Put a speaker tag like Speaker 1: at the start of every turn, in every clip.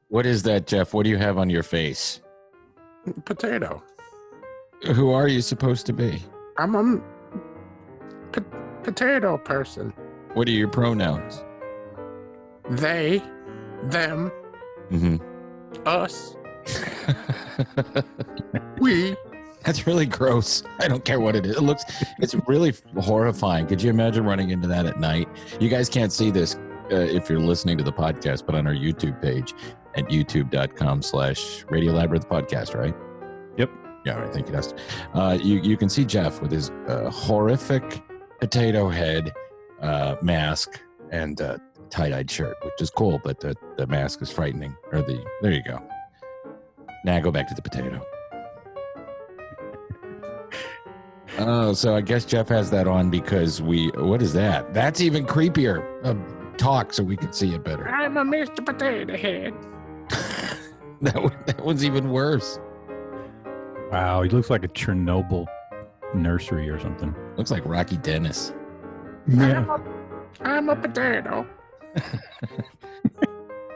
Speaker 1: What is that, Jeff? What do you have on your face?
Speaker 2: Potato.
Speaker 1: Who are you supposed to be?
Speaker 2: I'm a potato person.
Speaker 1: What are your pronouns?
Speaker 2: They, them, us, we.
Speaker 1: That's really gross. I don't care what it is. It's really horrifying. Could you imagine running into that at night? You guys can't see this if you're listening to the podcast, but on our YouTube page at youtube.com/Radio Labyrinth podcast, right?
Speaker 3: Yep.
Speaker 1: Yeah, right. Thank you, Dustin. You can see Jeff with his horrific potato head mask and tie-dyed shirt, which is cool, but the mask is frightening. There you go. Now go back to the potato. Oh, so I guess Jeff has that on because what is that? That's even creepier. Talk so we can see it better.
Speaker 2: I'm a Mr. Potato Head.
Speaker 1: That one's even worse.
Speaker 3: Wow, he looks like a Chernobyl nursery or something.
Speaker 1: Looks like Rocky Dennis.
Speaker 3: Yeah.
Speaker 2: I'm a potato.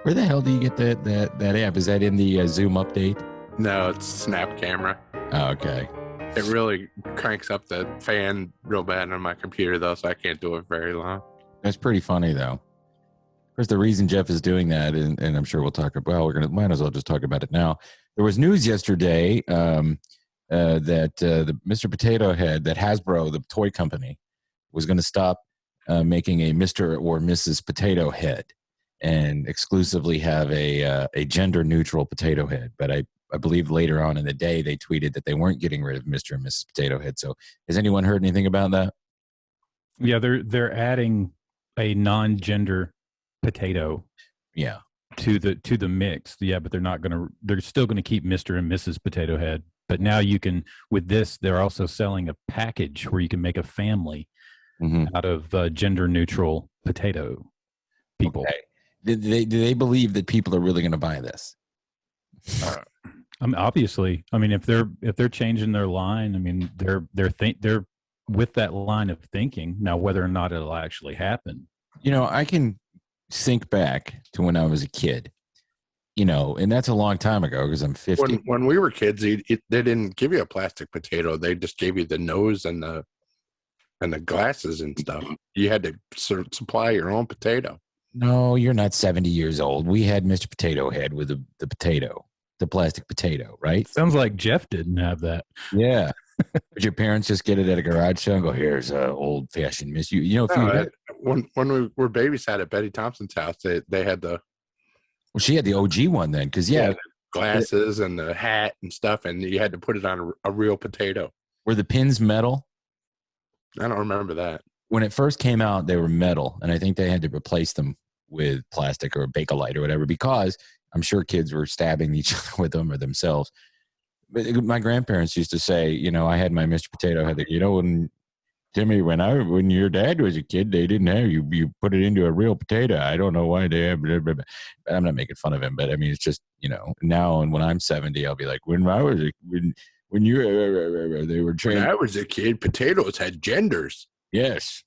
Speaker 1: Where the hell do you get that app? Is that in the Zoom update?
Speaker 2: No, it's Snap Camera.
Speaker 1: Oh, okay.
Speaker 2: It really cranks up the fan real bad on my computer, though, so I can't do it very long.
Speaker 1: That's pretty funny, though. Of course, the reason Jeff is doing that, and I'm sure we'll talk about, might as well just talk about it now. There was news yesterday that the Mr. Potato Head, that Hasbro, the toy company, was going to stop making a Mr. or Mrs. Potato Head and exclusively have a gender-neutral potato head. But I believe later on in the day, they tweeted that they weren't getting rid of Mr. and Mrs. Potato Head. So has anyone heard anything about that?
Speaker 3: Yeah, they're adding a non-gender potato to the mix. Yeah, but they're still gonna keep Mr. and Mrs. Potato Head. But now you can, with this, they're also selling a package where you can make a family out of gender neutral potato people. Okay.
Speaker 1: Do they believe that people are really going to buy this?
Speaker 3: Obviously. I mean, if they're changing their line, I mean, they're with that line of thinking. Now, whether or not it'll actually happen.
Speaker 1: You know, I can think back to when I was a kid, and that's a long time ago because I'm 50.
Speaker 2: When we were kids, they didn't give you a plastic potato. They just gave you the nose and the glasses and stuff. You had to supply your own potato.
Speaker 1: No, you're not 70 years old. We had Mr. Potato Head with the potato, the plastic potato, right?
Speaker 3: Sounds like Jeff didn't have that.
Speaker 1: Yeah. Would your parents just get it at a garage sale and go, here's an old-fashioned Miss?
Speaker 2: When we were babysat at Betty Thompson's house, they had the...
Speaker 1: Well, she had the OG one then, because,
Speaker 2: the glasses and the hat and stuff, and you had to put it on a real potato.
Speaker 1: Were the pins metal?
Speaker 2: I don't remember that.
Speaker 1: When it first came out, they were metal, and I think they had to replace them with plastic or Bakelite or whatever because I'm sure kids were stabbing each other with them or themselves. But my grandparents used to say, I had my Mr. Potato Head. When Timmy, when your dad was a kid, they didn't have you put it into a real potato. I don't know why they have. But I'm not making fun of him, but I mean it's just now and when I'm 70, I'll be like when I was when you they were trained.
Speaker 2: When I was a kid, potatoes had genders.
Speaker 1: Yes,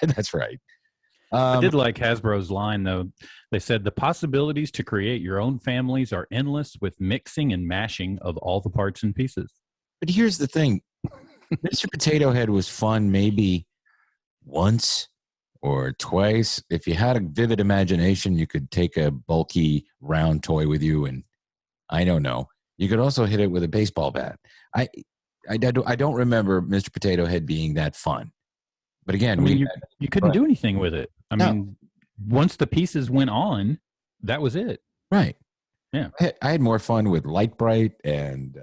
Speaker 1: that's right.
Speaker 3: I did like Hasbro's line, though. They said the possibilities to create your own families are endless with mixing and mashing of all the parts and pieces.
Speaker 1: But here's the thing. Mr. Potato Head was fun maybe once or twice. If you had a vivid imagination, you could take a bulky round toy with you and, I don't know, you could also hit it with a baseball bat. I don't remember Mr. Potato Head being that fun. But again,
Speaker 3: you couldn't do anything with it. I mean, once the pieces went on, that was it.
Speaker 1: Right.
Speaker 3: Yeah.
Speaker 1: I had more fun with Light Bright and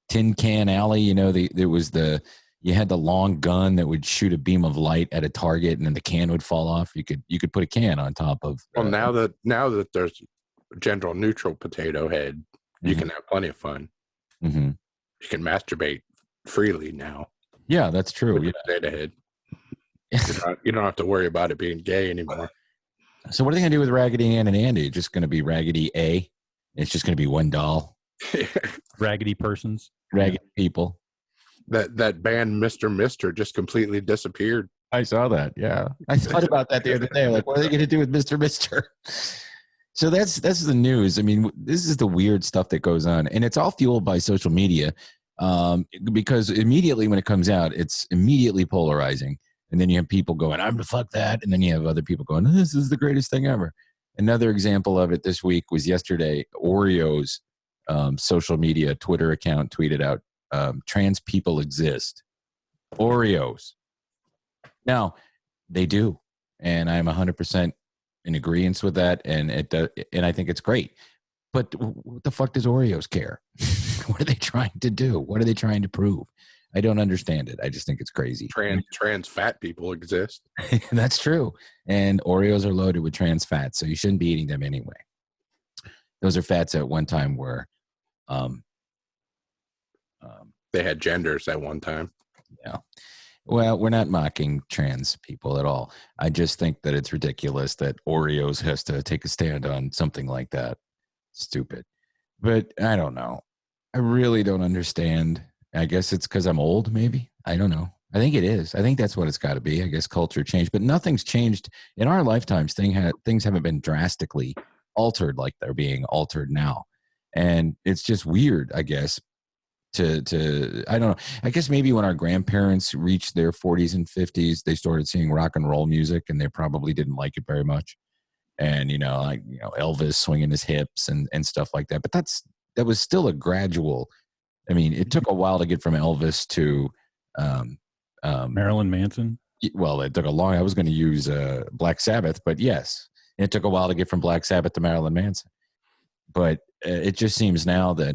Speaker 1: Tin Can Alley. There was the You had the long gun that would shoot a beam of light at a target, and then the can would fall off. You could put a can on top of.
Speaker 2: Well, now that there's gender neutral potato head, you can have plenty of fun.
Speaker 1: Mm-hmm.
Speaker 2: You can masturbate freely now.
Speaker 1: Yeah, that's true.
Speaker 2: Yeah. Potato head. You don't have to worry about it being gay anymore.
Speaker 1: So what are they going to do with Raggedy Ann and Andy? It's just going to be Raggedy A. It's just going to be one doll.
Speaker 3: Raggedy persons.
Speaker 1: Raggedy people.
Speaker 2: That band Mr. just completely disappeared.
Speaker 1: I saw that. Yeah. I thought about that the other day. Like, what are they going to do with Mr. So that's the news. I mean, this is the weird stuff that goes on. And it's all fueled by social media because immediately when it comes out, it's immediately polarizing. And then you have people going, I'm to fuck that. And then you have other people going, this is the greatest thing ever. Another example of it this week was yesterday. Oreos social media Twitter account tweeted out, trans people exist. Oreos. Now, they do. And I'm 100% in agreement with that. And and I think it's great. But what the fuck does Oreos care? What are they trying to do? What are they trying to prove? I don't understand it. I just think it's crazy.
Speaker 2: Trans fat people exist.
Speaker 1: That's true. And Oreos are loaded with trans fats, so you shouldn't be eating them anyway. Those are fats at one time were
Speaker 2: they had genders at one time.
Speaker 1: Yeah. Well, we're not mocking trans people at all. I just think that it's ridiculous that Oreos has to take a stand on something like that. Stupid. But I don't know. I really don't understand. I guess it's because I'm old, maybe. I don't know. I think it is. I think that's what it's got to be. I guess culture changed. But nothing's changed. In our lifetimes, things haven't been drastically altered like they're being altered now. And it's just weird, I guess, to I don't know. I guess maybe when our grandparents reached their 40s and 50s, they started seeing rock and roll music, and they probably didn't like it very much. And, Elvis swinging his hips and stuff like that. But that was still a gradual. I mean, it took a while to get from Elvis to
Speaker 3: Marilyn Manson.
Speaker 1: Well, it took a long. I was going to use Black Sabbath, but yes, it took a while to get from Black Sabbath to Marilyn Manson. But it just seems now that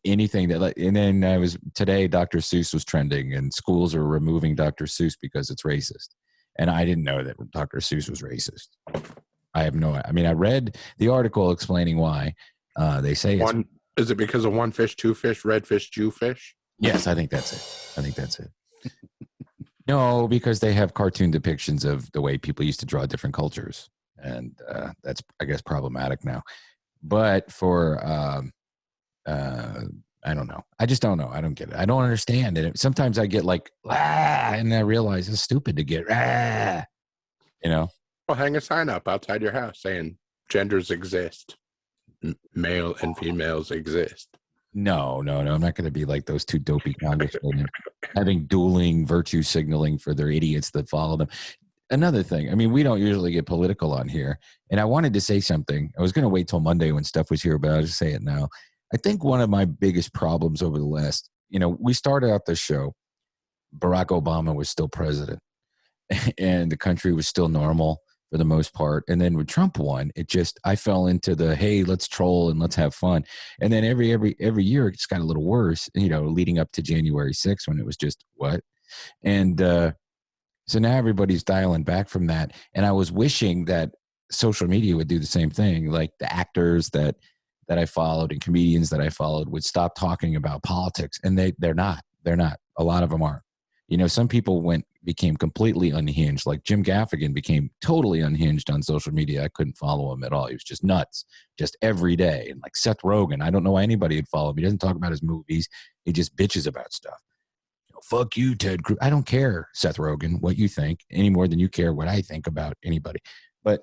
Speaker 1: anything that, and then today, Dr. Seuss was trending, and schools are removing Dr. Seuss because it's racist. And I didn't know that Dr. Seuss was racist. I read the article explaining why. They say
Speaker 2: is it because of one fish, two fish, red fish, Jew fish?
Speaker 1: Yes, I think that's it. No, because they have cartoon depictions of the way people used to draw different cultures. And that's, I guess, problematic now. But for, I don't know. I just don't know. I don't get it. I don't understand it. Sometimes I get like, and I realize it's stupid to get,
Speaker 2: Well, hang a sign up outside your house saying genders exist. Male and females exist.
Speaker 1: No. I'm not going to be like those two dopey congressmen having dueling virtue signaling for their idiots that follow them. Another thing, I mean, we don't usually get political on here, and I wanted to say something. I was going to wait till Monday when stuff was here, but I'll just say it now. I think one of my biggest problems over the last, we started out this show, Barack Obama was still president, and the country was still normal for the most part. And then when Trump won, I fell into the, hey, let's troll and let's have fun. And then every year it just got a little worse, leading up to January 6th when it was just what? And so now everybody's dialing back from that. And I was wishing that social media would do the same thing. Like the actors that I followed and comedians that I followed would stop talking about politics. And they're not. A lot of them aren't. Some people became completely unhinged. Like Jim Gaffigan became totally unhinged on social media. I couldn't follow him at all. He was just nuts, just every day. And like Seth Rogen, I don't know why anybody would follow him. He doesn't talk about his movies. He just bitches about stuff. Fuck you, Ted Cruz. I don't care, Seth Rogen, what you think any more than you care what I think about anybody. But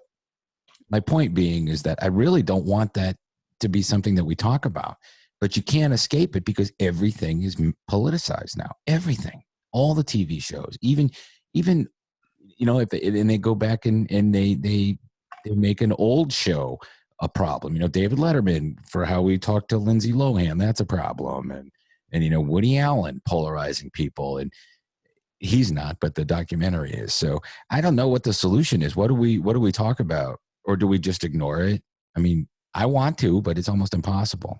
Speaker 1: my point being is that I really don't want that to be something that we talk about. But you can't escape it because everything is politicized now. Everything. All the TV shows, even if they go back and they make an old show a problem. David Letterman for how we talk to Lindsay Lohan, that's a problem, and Woody Allen polarizing people, and he's not, but the documentary is. So I don't know what the solution is. What do we talk about, or do we just ignore it? I mean, I want to, but it's almost impossible.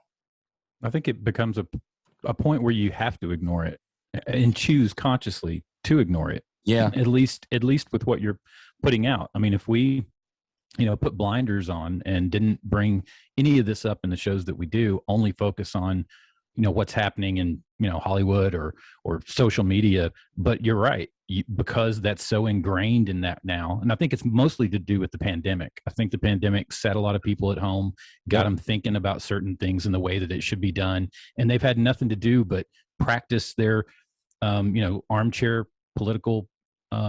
Speaker 3: I think it becomes a point where you have to ignore it. and choose consciously to ignore it.
Speaker 1: Yeah.
Speaker 3: At least with what you're putting out. I mean, if we, put blinders on and didn't bring any of this up in the shows that we do, only focus on, what's happening in, Hollywood or social media. But you're right, because that's so ingrained in that now. And I think it's mostly to do with the pandemic. I think the pandemic set a lot of people at home, got them thinking about certain things in the way that it should be done. And they've had nothing to do but practice their, armchair political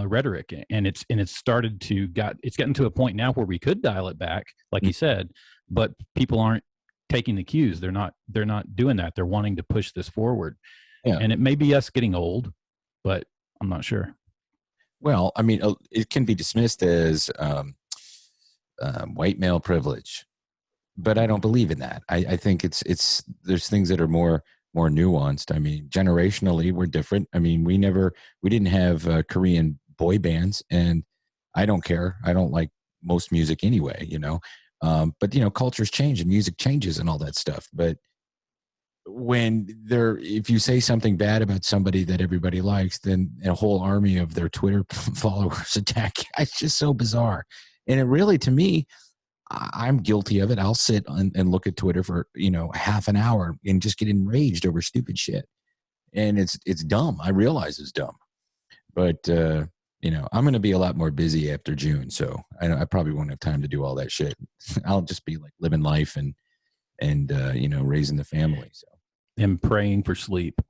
Speaker 3: rhetoric, and it's started to it's gotten to a point now where we could dial it back, like you said, but people aren't taking the cues. They're not doing that. They're wanting to push this forward. Yeah. And it may be us getting old, but I'm not sure.
Speaker 1: Well, I mean, it can be dismissed as white male privilege, but I don't believe in that. I think it's there's things that are more nuanced. I mean, generationally, we're different. I mean, we didn't have Korean boy bands, and I don't care. I don't like most music anyway, but cultures change and music changes and all that stuff. But if you say something bad about somebody that everybody likes, then a whole army of their Twitter followers attack you. It's just so bizarre. And it really, to me, I'm guilty of it. I'll sit and look at Twitter for, half an hour and just get enraged over stupid shit. And it's dumb. I realize it's dumb. But, I'm going to be a lot more busy after June. So I probably won't have time to do all that shit. I'll just be like living life and raising the family. So.
Speaker 3: And praying for sleep.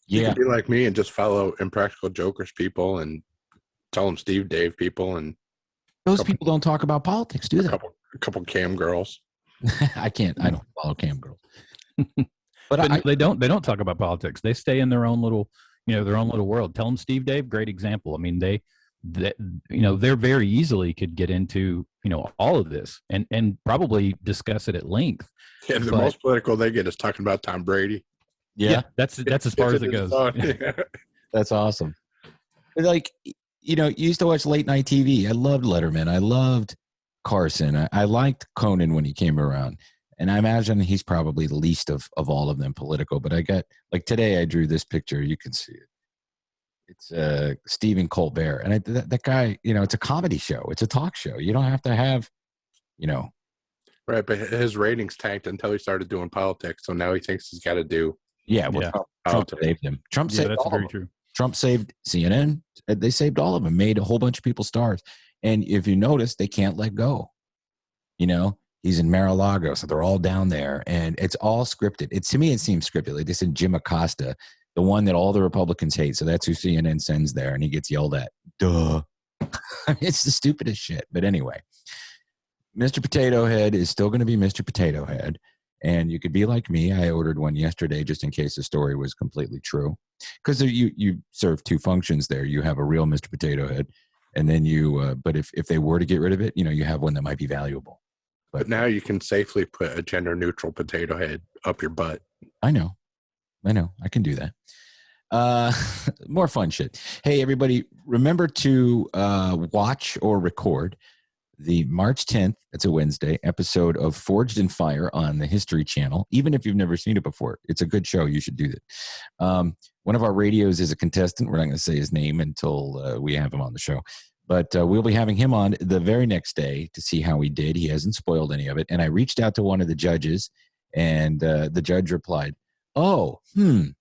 Speaker 2: Yeah. You could be like me and just follow Impractical Jokers people and tell them Steve Dave people, and
Speaker 1: those people don't talk about politics, do they?
Speaker 2: A couple cam girls.
Speaker 1: I don't follow cam girls.
Speaker 3: But they don't talk about politics. They stay in their own little, their own little world. Tell them Steve Dave, great example. I mean, they very easily could get into, all of this and probably discuss it at length.
Speaker 2: Yeah, the most political they get is talking about Tom Brady.
Speaker 3: Yeah, that's as far as it goes.
Speaker 1: That's awesome. Like, you used to watch late night TV. I loved Letterman. I loved Carson. I liked Conan when he came around. And I imagine he's probably the least of all of them political. But I got, like today I drew this picture. You can see it. It's Stephen Colbert. And that guy, it's a comedy show. It's a talk show. You don't have to have,
Speaker 2: Right, but his ratings tanked until he started doing politics. So now he thinks he's got to do.
Speaker 1: Yeah, well, Trump saved him. Trump saved
Speaker 3: that's
Speaker 1: all
Speaker 3: very
Speaker 1: of them.
Speaker 3: True.
Speaker 1: Trump saved CNN. They saved all of them, made a whole bunch of people stars. And if you notice, they can't let go. He's in Mar-a-Lago, so they're all down there. And it's all scripted. To me, it seems scripted. Like they said Jim Acosta, the one that all the Republicans hate. So that's who CNN sends there, and he gets yelled at. Duh. It's the stupidest shit. But anyway, Mr. Potato Head is still going to be Mr. Potato Head. And you could be like me. I ordered one yesterday just in case the story was completely true. Because you serve two functions there. You have a real Mr. Potato Head, and then but if they were to get rid of it, you have one that might be valuable.
Speaker 2: But now you can safely put a gender-neutral potato head up your butt.
Speaker 1: I know. I can do that. More fun shit. Hey, everybody, remember to watch or record the March 10th, it's a Wednesday, episode of Forged in Fire on the History Channel. Even if you've never seen it before, it's a good show. You should do that. One of our radios is a contestant. We're not going to say his name until we have him on the show. But we'll be having him on the very next day to see how he did. He hasn't spoiled any of it. And I reached out to one of the judges, and the judge replied, can't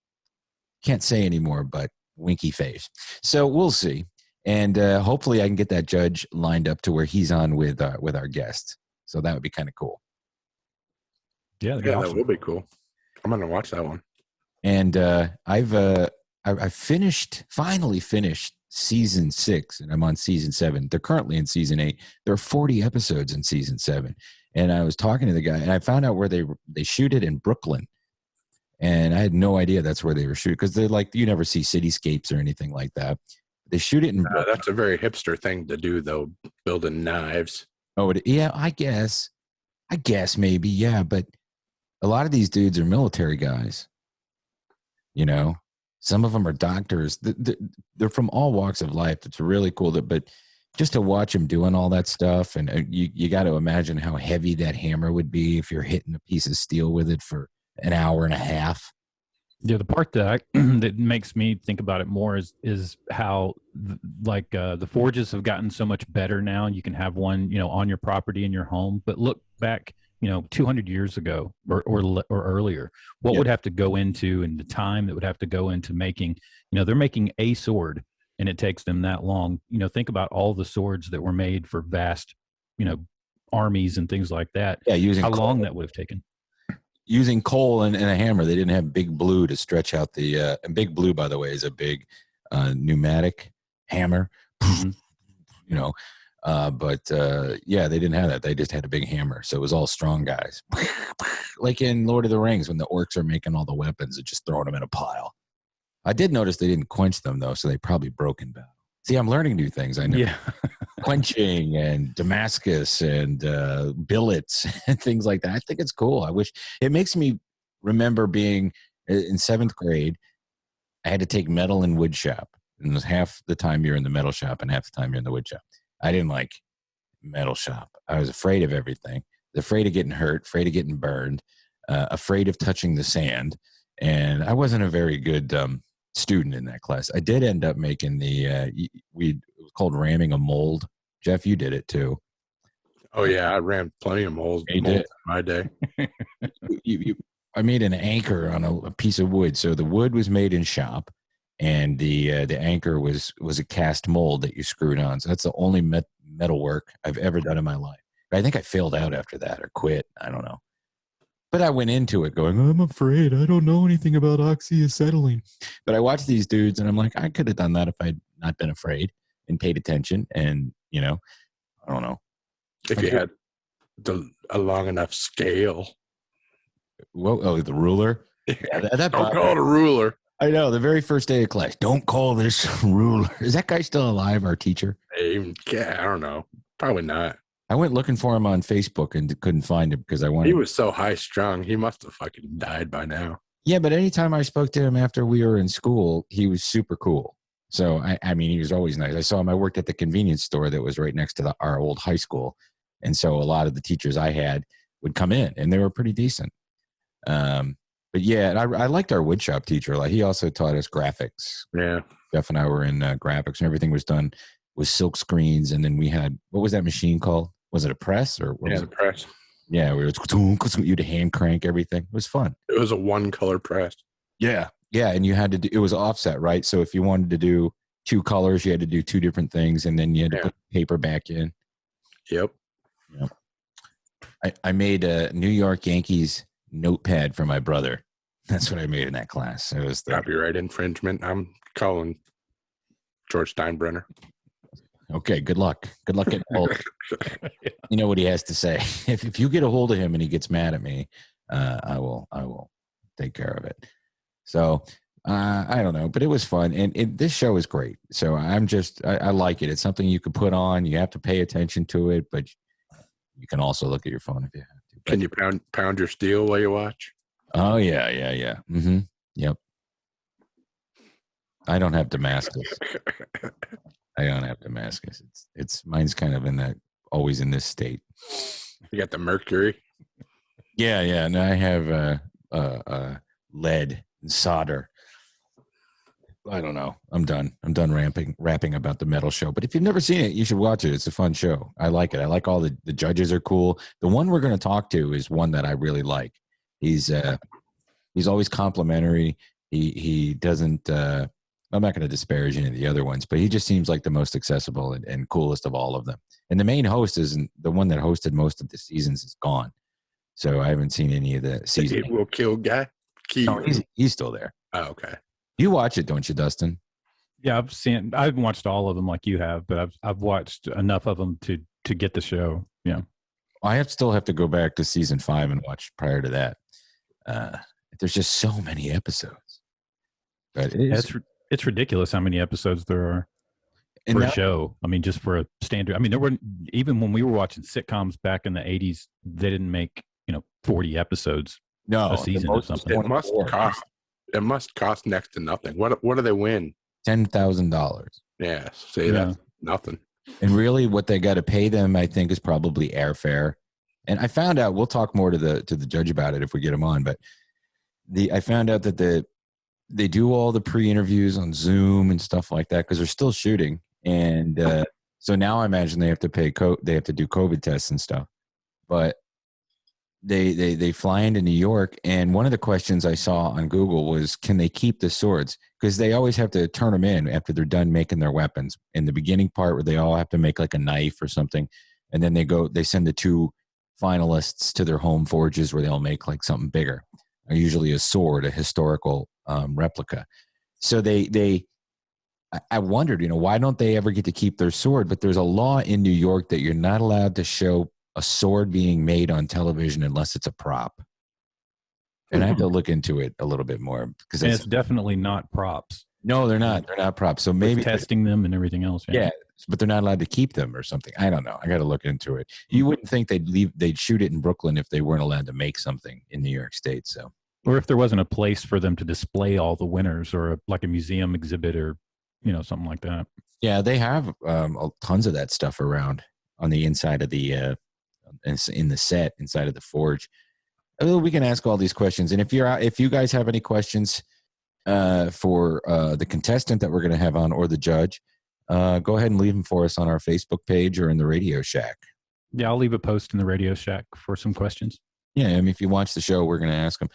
Speaker 1: say anymore, but winky face. So we'll see. And hopefully I can get that judge lined up to where he's on with our guest. So that would be kind of cool.
Speaker 3: Yeah,
Speaker 2: awesome. That will be cool. I'm going to watch that one.
Speaker 1: And I've finally finished season 6, and I'm on season 7. They're currently in season 8. There are 40 episodes in season 7. And I was talking to the guy, and I found out where they shoot it in Brooklyn. And I had no idea that's where they were shooting, because they're like, you never see cityscapes or anything like that. They shoot it in Brooklyn.
Speaker 2: That's a very hipster thing to do, though, building knives.
Speaker 1: Oh, yeah, I guess maybe, yeah. But a lot of these dudes are military guys. Some of them are doctors. They're from all walks of life. It's really cool. But just to watch them doing all that stuff, and you got to imagine how heavy that hammer would be if you're hitting a piece of steel with it for an hour and a half.
Speaker 3: Yeah, the part that that makes me think about it more is how the forges have gotten so much better now. You can have one, on your property in your home. But look back, 200 years ago or earlier, what would have to go into, and the time that would have to go into making. They're making a sword, and it takes them that long. Think about all the swords that were made for vast, armies and things like that.
Speaker 1: Yeah, using
Speaker 3: how long that would have taken.
Speaker 1: Using coal and a hammer. They didn't have Big Blue to stretch out the and Big Blue, by the way, is a big pneumatic hammer.
Speaker 3: Mm-hmm.
Speaker 1: Yeah, they didn't have that. They just had a big hammer. So it was all strong guys. Like in Lord of the Rings, when the orcs are making all the weapons and just throwing them in a pile. I did notice they didn't quench them, though, so they probably broke in battle. See, I'm learning new things. I know.
Speaker 3: Yeah.
Speaker 1: Quenching and Damascus and billets and things like that. I think it's cool. I wish it makes me remember being in 7th grade. I had to take metal and wood shop, and it was half the time you're in the metal shop and half the time you're in the wood shop. I didn't like metal shop. I was afraid of everything. Afraid of getting hurt, afraid of getting burned, afraid of touching the sand, and I wasn't a very good student in that class. I did end up making it was called ramming a mold. Jeff, you did it too.
Speaker 2: Oh yeah, I ran plenty of molds in my day.
Speaker 1: I made an anchor on a piece of wood. So the wood was made in shop, and the anchor was a cast mold that you screwed on. So that's the only metal work I've ever done in my life. I think I failed out after that or quit. I don't know. But I went into it going, I'm afraid. I don't know anything about oxyacetylene. But I watched these dudes, and I'm like, I could have done that if I'd not been afraid and paid attention. And, I don't know.
Speaker 2: If you had a long enough scale.
Speaker 1: Whoa, oh, the ruler?
Speaker 2: Yeah, don't call it a ruler.
Speaker 1: I know, the very first day of class. Don't call this ruler. Is that guy still alive, our teacher?
Speaker 2: Yeah, I don't know. Probably not.
Speaker 1: I went looking for him on Facebook and couldn't find him because I wanted.
Speaker 2: He was so high strung. He must have fucking died by now.
Speaker 1: Yeah, but anytime I spoke to him after we were in school, he was super cool. So, I mean, he was always nice. I saw him. I worked at the convenience store that was right next to our old high school. And so a lot of the teachers I had would come in, and they were pretty decent. But yeah, and I liked our woodshop teacher. Like, he also taught us graphics.
Speaker 2: Yeah.
Speaker 1: Jeff and I were in graphics, and everything was done with silk screens. And then we had, what was that machine called? Was it a press or what was it?
Speaker 2: Press.
Speaker 1: Yeah, we were you'd hand crank everything. It was fun.
Speaker 2: It was a one color press.
Speaker 1: Yeah, and you had to do, it was offset, right? So if you wanted to do 2 colors, you had to do 2 different things, and then you had to put paper back in.
Speaker 2: Yep.
Speaker 1: I made a New York Yankees notepad for my brother. That's what I made in that class. It was
Speaker 2: copyright infringement. I'm calling George Steinbrenner.
Speaker 1: Okay, good luck. Good luck getting hold. You know what he has to say. If you get a hold of him and he gets mad at me, I will take care of it. So I don't know, but it was fun, and this show is great. So I like it. It's something you can put on. You have to pay attention to it, but you can also look at your phone if you have to. But,
Speaker 2: can you pound your steel while you watch?
Speaker 1: Oh yeah. Mm-hmm. Yep. I don't have Damascus. It's mine's kind of in that, always in this state.
Speaker 2: You got the mercury.
Speaker 1: Yeah. And I have lead and solder. I don't know. I'm done rapping about the metal show. But if you've never seen it, you should watch it. It's a fun show. I like it. I like all the judges are cool. The one we're going to talk to is one that I really like. He's always complimentary. He doesn't. I'm not going to disparage any of the other ones, but he just seems like the most accessible and coolest of all of them. And the main host isn't the one that hosted most of the seasons is gone. So I haven't seen any of the seasons.
Speaker 2: It will kill guy.
Speaker 1: No, he's still there.
Speaker 2: Oh, okay.
Speaker 1: You watch it, don't you, Dustin?
Speaker 3: Yeah, I haven't watched all of them like you have, but I've watched enough of them to get the show. Yeah.
Speaker 1: I still have to go back to season 5 and watch prior to that. There's just so many episodes. But
Speaker 3: it's ridiculous how many episodes there are for a show. I mean, just for a standard. I mean, there weren't, even when we were watching sitcoms back in the 80s, they didn't make 40 episodes a season or something.
Speaker 2: It must cost next to nothing. What do they win?
Speaker 1: $10,000.
Speaker 2: Yeah, that's nothing.
Speaker 1: And really, what they got to pay them, I think, is probably airfare. And I found out, we'll talk more to the judge about it if we get him on. But I found out that they do all the pre-interviews on Zoom and stuff like that because they're still shooting. And so now I imagine they have to they have to do COVID tests and stuff. But they fly into New York, and one of the questions I saw on Google was, can they keep the swords? Because they always have to turn them in after they're done making their weapons. In the beginning part where they all have to make like a knife or something, and then they send the 2 finalists to their home forges where they'll make like something bigger, usually a sword, a historical replica. So I wondered, why don't they ever get to keep their sword? But there's a law in New York that you're not allowed to show a sword being made on television unless it's a prop. And I have to look into it a little bit more because
Speaker 3: it's definitely not props.
Speaker 1: No, they're not. They're not props. So maybe
Speaker 3: testing them and everything else.
Speaker 1: Yeah, but they're not allowed to keep them or something. I don't know. I got to look into it. You wouldn't think they'd shoot it in Brooklyn if they weren't allowed to make something in New York State. So,
Speaker 3: or if there wasn't a place for them to display all the winners, or like a museum exhibit, or something like that.
Speaker 1: Yeah, they have tons of that stuff around on the inside of the in the set inside of the forge. We can ask all these questions, and if you guys have any questions for the contestant that we're going to have on or the judge, go ahead and leave them for us on our Facebook page or in the Radio Shack.
Speaker 3: Yeah, I'll leave a post in the Radio Shack for some questions.
Speaker 1: Yeah, I mean, if you watch the show, we're going to ask them.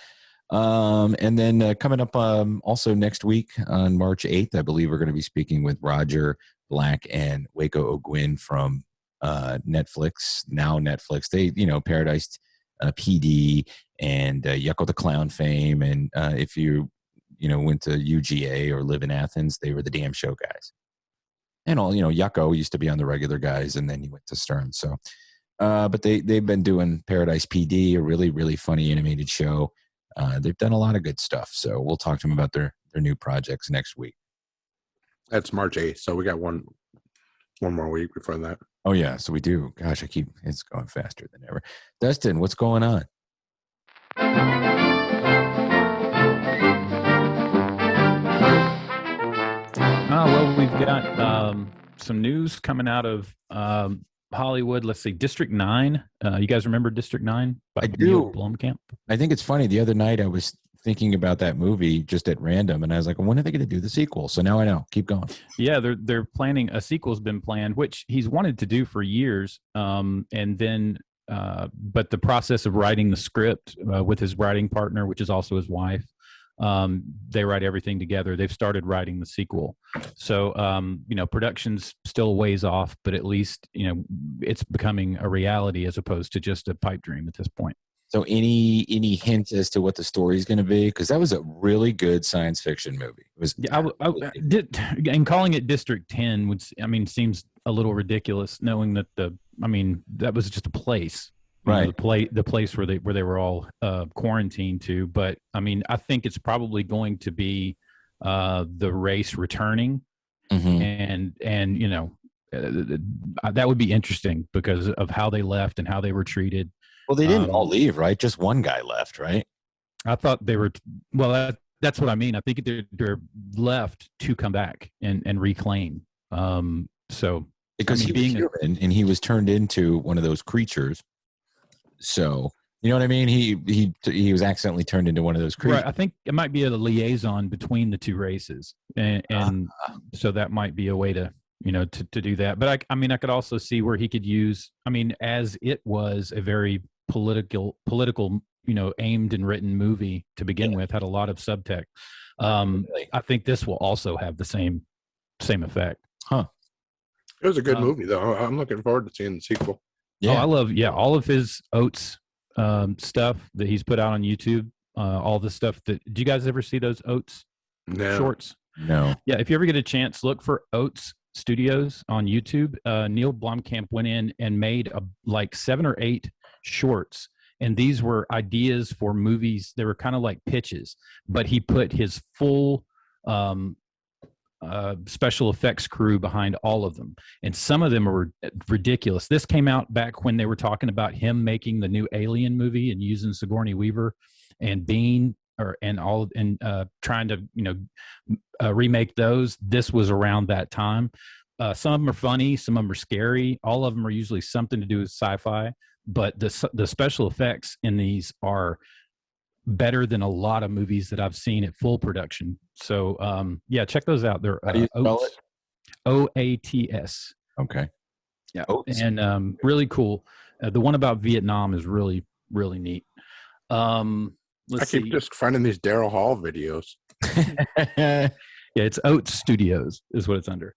Speaker 1: And then coming up also next week on March 8th, I believe we're going to be speaking with Roger Black and Waco O'Gwin from Netflix. Now Netflix, they, Paradise PD and Yucko the Clown fame. And if you went to UGA or live in Athens, they were the Damn Show guys. And all, Yucko used to be on the Regular Guys, and then he went to Stern. So, but they've been doing Paradise PD, a really, really funny animated show. They've done a lot of good stuff. So we'll talk to them about their new projects next week.
Speaker 2: That's March 8th. So we got one more week before that.
Speaker 1: Oh yeah. So we do. Gosh, it's going faster than ever. Dustin, what's going on?
Speaker 3: Well, we've got some news coming out of Hollywood. Let's see, District 9. You guys remember District 9?
Speaker 1: I do.
Speaker 3: Blomkamp.
Speaker 1: I think it's funny. The other night I was thinking about that movie just at random, and I was like, when are they going to do the sequel? So now I know. Keep going.
Speaker 3: Yeah, they're planning a sequel's been planned, which he's wanted to do for years. And then, but the process of writing the script with his writing partner, which is also his wife, they write everything together. They've started writing the sequel. So, production's still a ways off, but at least, it's becoming a reality as opposed to just a pipe dream at this point.
Speaker 1: So any hints as to what the story is going to be? Because that was a really good science fiction movie. It was.
Speaker 3: Yeah, I did, and calling it District 10 seems a little ridiculous, knowing that that was just a place.
Speaker 1: Right.
Speaker 3: The place where they were all quarantined to. But I think it's probably going to be the race returning, and that would be interesting because of how they left and how they were treated.
Speaker 1: Well, they didn't all leave, right? Just one guy left, right?
Speaker 3: I thought they were. Well, that's what I mean. I think they're left to come back and reclaim. So
Speaker 1: because he was human and he was turned into one of those creatures. So, you know what I mean? He was accidentally turned into one of those creatures.
Speaker 3: Right. I think it might be a liaison between the two races, and so that might be a way to to do that. But I could also see where he could use. As it was a very political aimed and written movie to begin with, had a lot of subtext. I think this will also have the same effect.
Speaker 1: Huh.
Speaker 2: It was a good movie, though. I'm looking forward to seeing the sequel.
Speaker 3: Yeah. I love all of his Oates stuff that he's put out on YouTube. All the stuff do you guys ever see those Oates shorts?
Speaker 1: No.
Speaker 3: Yeah, if you ever get a chance, look for Oates Studios on YouTube. Neil Blomkamp went in and made like 7 or 8 shorts, and these were ideas for movies. They were kind of like pitches, but he put his full special effects crew behind all of them, and some of them were ridiculous. This came out back when they were talking about him making the new Alien movie and using Sigourney Weaver and Bean trying to remake those. This was around that time. Some of them are funny, some of them are scary. All of them are usually something to do with sci-fi, but the special effects in these are better than a lot of movies that I've seen at full production. So yeah, check those out. They're
Speaker 1: How do you spell
Speaker 3: Oats, OATS.
Speaker 1: Okay.
Speaker 3: Yeah,
Speaker 1: Oats.
Speaker 3: and really cool. The one about Vietnam is really neat. Let's see.
Speaker 2: keep just finding these Daryl Hall videos.
Speaker 3: Yeah, it's Oats Studios is what it's under.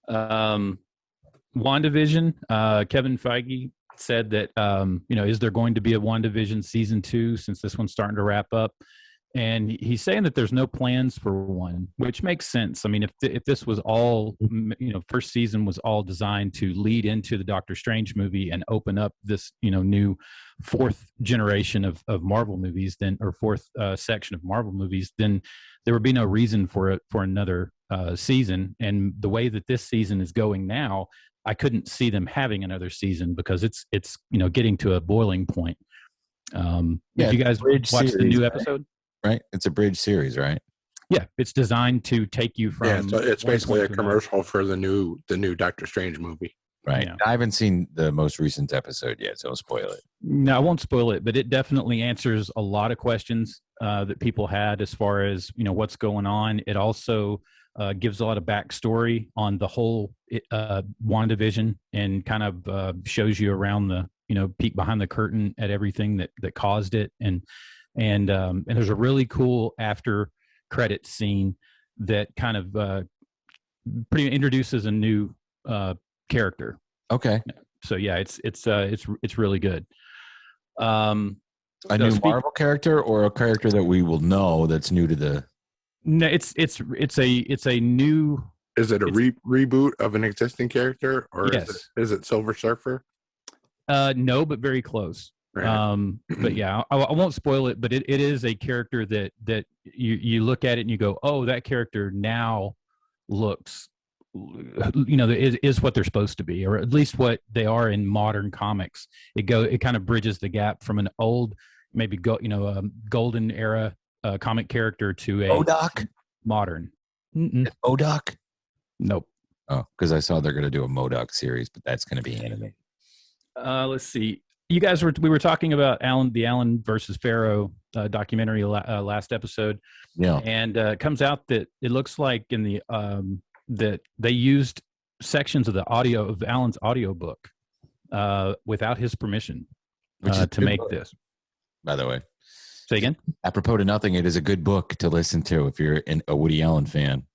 Speaker 3: WandaVision. Kevin Feige said that is there going to be a WandaVision season 2 since this one's starting to wrap up? And he's saying that there's no plans for one, which makes sense. I mean, if this was all, first season was all designed to lead into the Doctor Strange movie and open up this, new fourth generation of Marvel movies, then, or fourth section of Marvel movies, then there would be no reason for another season. And the way that this season is going now, I couldn't see them having another season because it's getting to a boiling point. Did you guys watch the new episode?
Speaker 1: Right, it's a bridge series, right?
Speaker 3: Yeah, it's designed to take you from.
Speaker 2: Yeah, so it's basically a commercial for the new Doctor Strange movie.
Speaker 1: Right. Yeah. I haven't seen the most recent episode yet, so I'll spoil it.
Speaker 3: No, I won't spoil it, but it definitely answers a lot of questions that people had as far as what's going on. It also gives a lot of backstory on the whole WandaVision and kind of shows you around the peek behind the curtain at everything that caused it. And there's a really cool after credit scene that kind of pretty introduces a new character.
Speaker 1: Okay.
Speaker 3: So yeah, it's really good.
Speaker 1: A new Marvel character or a character that we will know that's new to the.
Speaker 3: No, it's a new.
Speaker 2: Is it a reboot of an existing character, or
Speaker 3: yes.
Speaker 2: is it Silver Surfer?
Speaker 3: No, but very close. Right. But yeah, I won't spoil it, but it is a character that you look at it and you go, oh, that character now looks, is what they're supposed to be, or at least what they are in modern comics. It kind of bridges the gap from an old, maybe golden era comic character to a
Speaker 1: MODOK
Speaker 3: modern.
Speaker 1: MODOK?
Speaker 3: Nope.
Speaker 1: Oh, because I saw they're going to do a MODOK series, but that's going to be animated.
Speaker 3: Let's see. You guys we were talking about the Allen versus Pharaoh documentary last episode.
Speaker 1: Yeah.
Speaker 3: And it comes out that it looks like in the that they used sections of the audio of Allen's audiobook without his permission to make this. By the way. Say again?
Speaker 1: Apropos to nothing, it is a good book to listen to if you're a Woody Allen fan.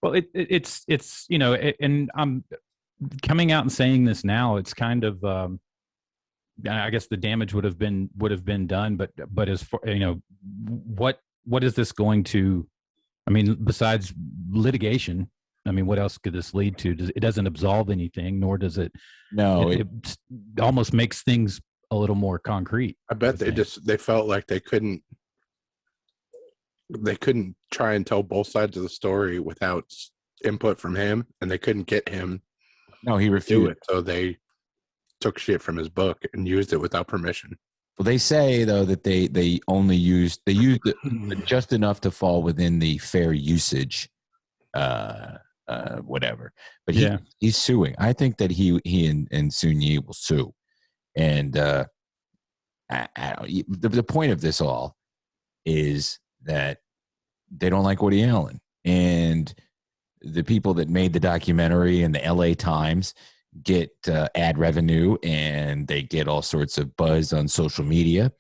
Speaker 3: Well, it's and I'm coming out and saying this now, it's kind of I guess the damage would have been done, but as far, what is this going to? I mean, besides litigation, I mean, what else could this lead to? It doesn't absolve anything, nor does it.
Speaker 1: No,
Speaker 3: it almost makes things a little more concrete.
Speaker 2: I bet they felt like they couldn't try and tell both sides of the story without input from him, and they couldn't get him.
Speaker 1: No, he refused
Speaker 2: it, so they took shit from his book and used it without permission.
Speaker 1: Well, they say though that they only used it just enough to fall within the fair usage, whatever. But he's suing. I think that he and Sun Yi will sue, and the point of this all is that they don't like Woody Allen, and the people that made the documentary and the LA Times get ad revenue, and they get all sorts of buzz on social media,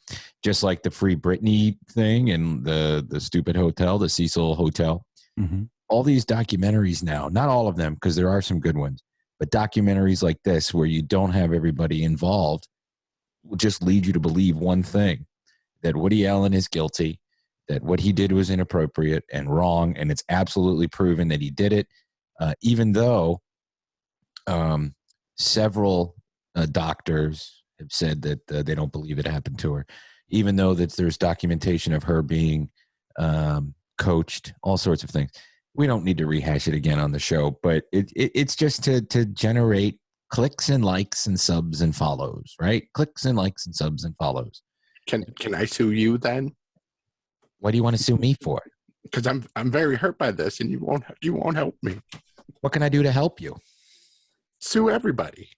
Speaker 1: just like the Free Britney thing and the stupid hotel, the Cecil Hotel.
Speaker 3: Mm-hmm.
Speaker 1: All these documentaries now, not all of them, because there are some good ones, but documentaries like this where you don't have everybody involved will just lead you to believe one thing, that Woody Allen is guilty, that what he did was inappropriate and wrong, and it's absolutely proven that he did it, even though several doctors have said that they don't believe it happened to her, even though that there's documentation of her being coached, all sorts of things. We don't need to rehash it again on the show, but it's just to generate clicks and likes and subs and follows, right? Clicks and likes and subs and follows.
Speaker 2: Can I sue you then?
Speaker 1: What do you want to sue me for?
Speaker 2: Because I'm very hurt by this, and you won't help me.
Speaker 1: What can I do to help you?
Speaker 2: Sue everybody.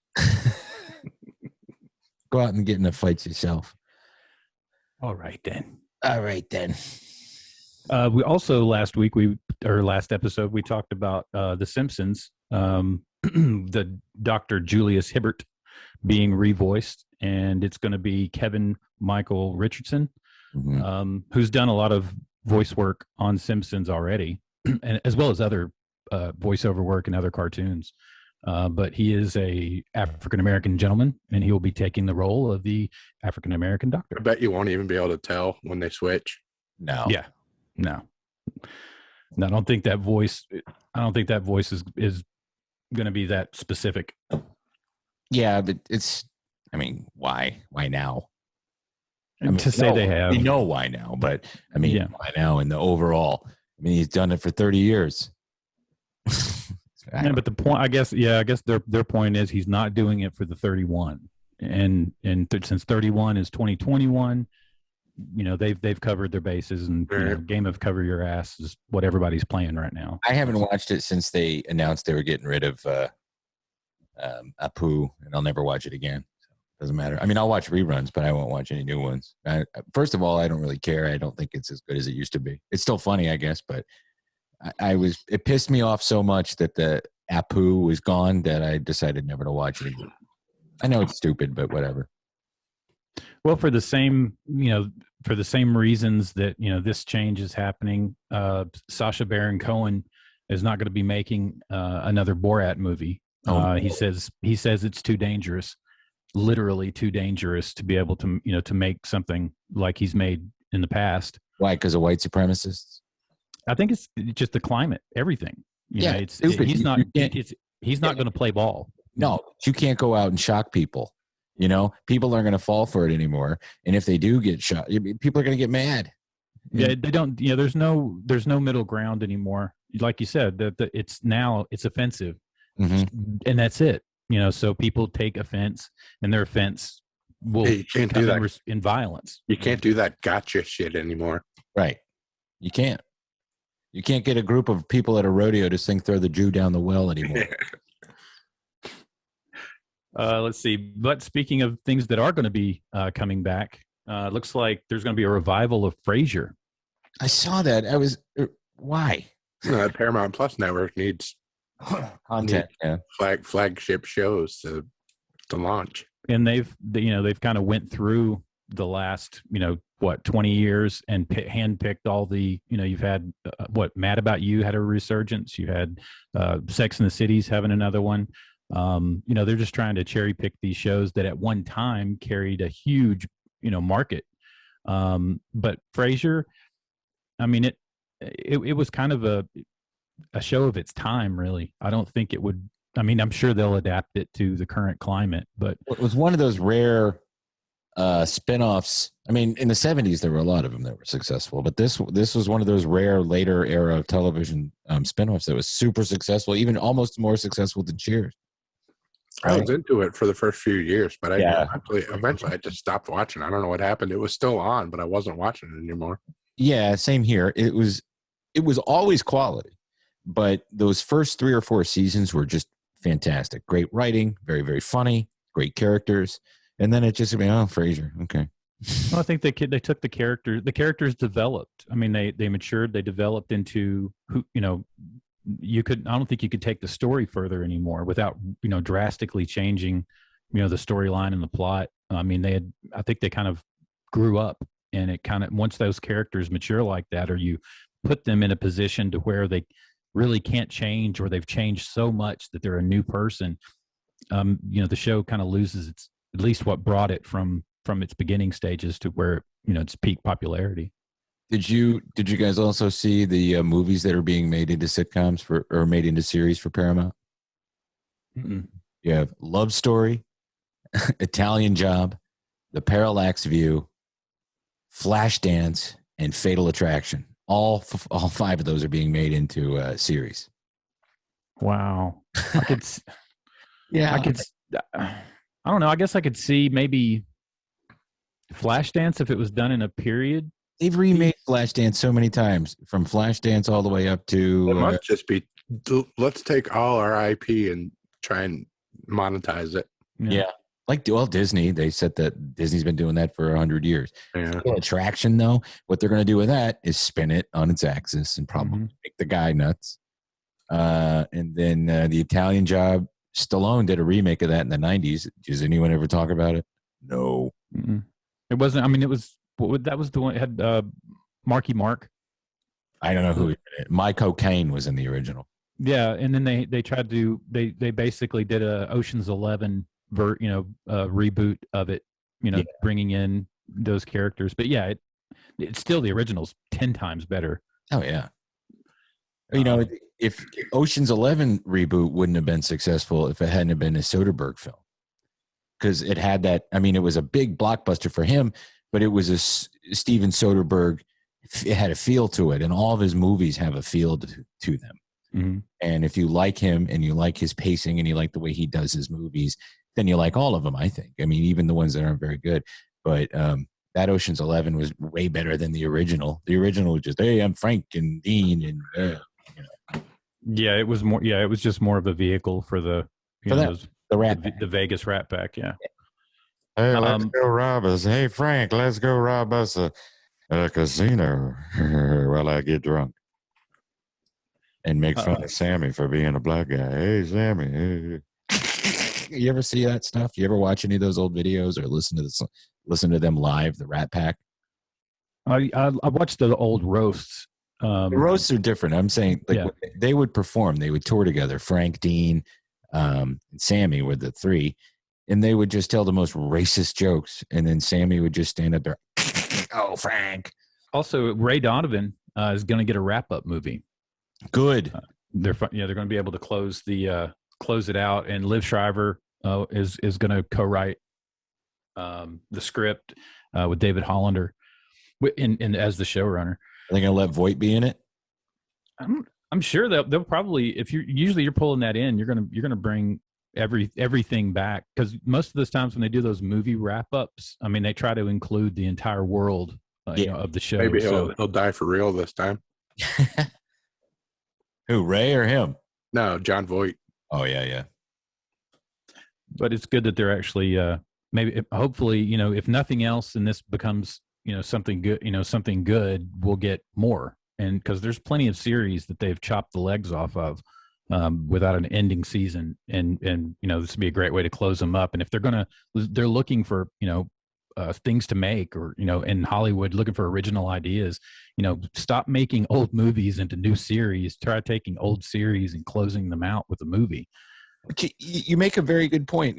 Speaker 1: Go out and get in the fights yourself.
Speaker 3: All right then.
Speaker 1: All right then.
Speaker 3: We also last episode we talked about The Simpsons, the Dr. Julius Hibbert being revoiced, and it's going to be Kevin Michael Richardson, who's done a lot of voice work on Simpsons already, and as well as other voiceover work and other cartoons. But he is a African American gentleman, and he will be taking the role of the African American doctor.
Speaker 2: I bet you won't even be able to tell when they switch.
Speaker 3: No. Yeah. No. I don't think that voice is going to be that specific.
Speaker 1: Yeah, but why? Why now?
Speaker 3: We
Speaker 1: know why now, but why now in the overall? He's done it for 30 years.
Speaker 3: But the point, I guess their point is he's not doing it for the 31, and since 31 is 2021, they've covered their bases, and game of cover your ass is what everybody's playing right now.
Speaker 1: I haven't watched it since they announced they were getting rid of Apu, and I'll never watch it again. Doesn't matter. I'll watch reruns, but I won't watch any new ones. First of all, I don't really care. I don't think it's as good as it used to be. It's still funny, I guess, but it pissed me off so much that the Apu was gone that I decided never to watch it again. I know it's stupid, but whatever.
Speaker 3: Well, for the same reasons that, this change is happening, Sacha Baron Cohen is not going to be making another Borat movie. He says it's too dangerous. Literally too dangerous to be able to to make something like he's made in the past. Why?
Speaker 1: Because of white supremacists?
Speaker 3: I think it's just the climate, everything.
Speaker 1: It's stupid.
Speaker 3: He's not going to play ball.
Speaker 1: No, you can't go out and shock people. People aren't going to fall for it anymore. And if they do get shot, people are going to get mad.
Speaker 3: Yeah, they don't. There's no middle ground anymore. Like you said, that it's offensive, and that's it. So people take offense, and their offense will
Speaker 2: you can't do that
Speaker 3: in violence.
Speaker 2: You can't do that gotcha shit anymore.
Speaker 1: Right. You can't. You can't get a group of people at a rodeo to sing "Throw the Jew Down the Well" anymore.
Speaker 3: Let's see. But speaking of things that are going to be coming back, looks like there's going to be a revival of Frasier.
Speaker 1: I saw that. Why?
Speaker 2: Paramount Plus network needs
Speaker 1: content,
Speaker 2: flagship shows to launch.
Speaker 3: And they've kind of went through the last 20 years and handpicked all the you've had Mad About You had a resurgence. You had Sex and the City's having another one. They're just trying to cherry pick these shows that at one time carried a huge market. But Frasier, it was kind of a show of its time, really. I don't think it would. I'm sure they'll adapt it to the current climate, but
Speaker 1: it was one of those rare spinoffs. In the 70s, there were a lot of them that were successful, but this was one of those rare later era of television spinoffs that was super successful, even almost more successful than Cheers.
Speaker 2: I was into it for the first few years, but eventually I just stopped watching. I don't know what happened. It was still on, but I wasn't watching it anymore.
Speaker 1: Yeah, same here. It was always quality, but those first 3 or 4 seasons were just fantastic. Great writing, very, very funny, great characters. And then it just, Frasier. Okay.
Speaker 3: Well, I think they took the character. The characters developed. They matured. They developed into who, I don't think you could take the story further anymore without, drastically changing, the storyline and the plot. I think they kind of grew up, and it kind of, once those characters mature like that, or you put them in a position to where they really can't change, or they've changed so much that they're a new person, the show kind of loses at least what brought it from its beginning stages to where, its peak popularity.
Speaker 1: Did you guys also see the movies that are being made into sitcoms or made into series for Paramount?
Speaker 3: Mm-mm.
Speaker 1: You have Love Story, Italian Job, The Parallax View, Flashdance, and Fatal Attraction. All 5 of those are being made into a series.
Speaker 3: Wow. I don't know. I guess I could see maybe Flashdance if it was done in a period.
Speaker 1: They've remade Flashdance so many times, from Flashdance all the way up to.
Speaker 2: It must just be, let's take all our IP and try and monetize it.
Speaker 1: Yeah. Like, well, Disney, they said that Disney's been doing that for 100 years.
Speaker 2: Yeah.
Speaker 1: Attraction, though, what they're going to do with that is spin it on its axis and probably make the guy nuts. And then the Italian Job, Stallone did a remake of that in the 90s. Does anyone ever talk about it? No.
Speaker 3: Mm-mm. It wasn't. I mean, it was. That was the one. It had Marky Mark.
Speaker 1: I don't know who. My Cocaine was in the original.
Speaker 3: Yeah, and then they tried to they basically did a Ocean's 11 reboot of it. Bringing in those characters. But yeah, it's still the original's 10 times better.
Speaker 1: Oh yeah. If Ocean's 11 reboot wouldn't have been successful if it hadn't have been a Soderbergh film, because it had that. I mean, it was a big blockbuster for him, but it was a Steven Soderbergh. It had a feel to it, and all of his movies have a feel to them. Mm-hmm. And if you like him and you like his pacing and you like the way he does his movies, then you like all of them, I think. I mean, even the ones that aren't very good. But that Ocean's 11 was way better than the original. The original was just, hey, I'm Frank and Dean. And,
Speaker 3: Yeah, it was more. Yeah, it was just more of a vehicle for the the Vegas Rat Pack. Yeah.
Speaker 1: Hey, let's go rob us. Hey, Frank, let's go rob us a casino while I get drunk. And make fun of Sammy for being a black guy. Hey, Sammy. Hey. You ever see that stuff? You ever watch any of those old videos or listen to them live, the Rat Pack?
Speaker 3: I watched the old roasts.
Speaker 1: The roasts are different. I'm saying they would perform. They would tour together. Frank, Dean, and Sammy were the three. And they would just tell the most racist jokes. And then Sammy would just stand up there. Oh, Frank.
Speaker 3: Also, Ray Donovan is going to get a wrap-up movie.
Speaker 1: Good.
Speaker 3: They're going to be able to close it out, and Liv Schreiber is going to co-write the script with David Hollander, and as the showrunner.
Speaker 1: Are they going to let Voight be in it?
Speaker 3: I'm sure they'll probably, if you're pulling that in, you're gonna bring everything back, because most of those times when they do those movie wrap-ups, I mean, they try to include the entire world of the show.
Speaker 2: Maybe he'll die for real this time.
Speaker 1: Who, Ray or him?
Speaker 2: No, John Voight.
Speaker 1: Oh yeah.
Speaker 3: But it's good that they're actually hopefully, if nothing else, and this becomes something good, we'll get more. And because there's plenty of series that they've chopped the legs off of without an ending season, and this would be a great way to close them up. And if they're looking for things to make, or in Hollywood looking for original ideas, stop making old movies into new series. Try taking old series and closing them out with a movie.
Speaker 1: You make a very good point.